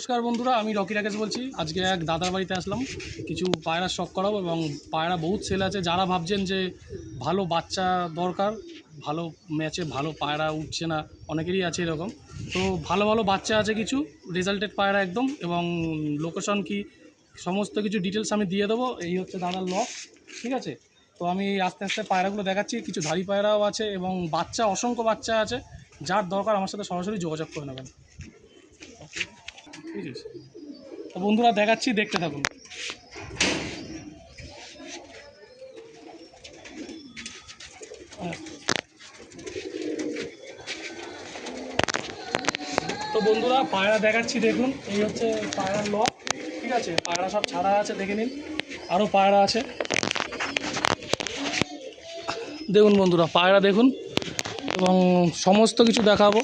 নমস্কার বন্ধুরা, আমি রকি রাকেশ বলছি। আজকে এক দাদার বাড়িতে আসলাম, কিছু পায়রা শখ করাবো এবং পায়রা বহুত সেল আছে। যারা ভাবছেন যে ভালো বাচ্চা দরকার, ভালো ম্যাচে ভালো পায়রা উঠছে না, অনেকেরই আছে এরকম। তো ভালো ভালো বাচ্চা আছে, কিছু রেজাল্টেড পায়রা একদম, এবং লোকেশন কি সমস্ত কিছু ডিটেলস আমি দিয়ে দেবো। এই হচ্ছে দাদার লক, ঠিক আছে। তো আমি আস্তে আস্তে পায়রাগুলো দেখাচ্ছি। কিছু ধাড়ি পায়রাও আছে এবং বাচ্চা, অসংখ্য বাচ্চা আছে। যার দরকার আমার সাথে সরাসরি যোগাযোগ করে নেবেন, ঠিক আছে। তো বন্ধুরা দেখাচ্ছি, দেখতে থাকুন। তো বন্ধুরা পায়রা দেখাচ্ছি, দেখুন। এই হচ্ছে পায়রার লক, ঠিক আছে। পায়রা সব ছাড়া আছে, দেখে নিন। আরও পায়রা আছে, দেখুন বন্ধুরা, পায়রা দেখুন এবং সমস্ত কিছু দেখাবো।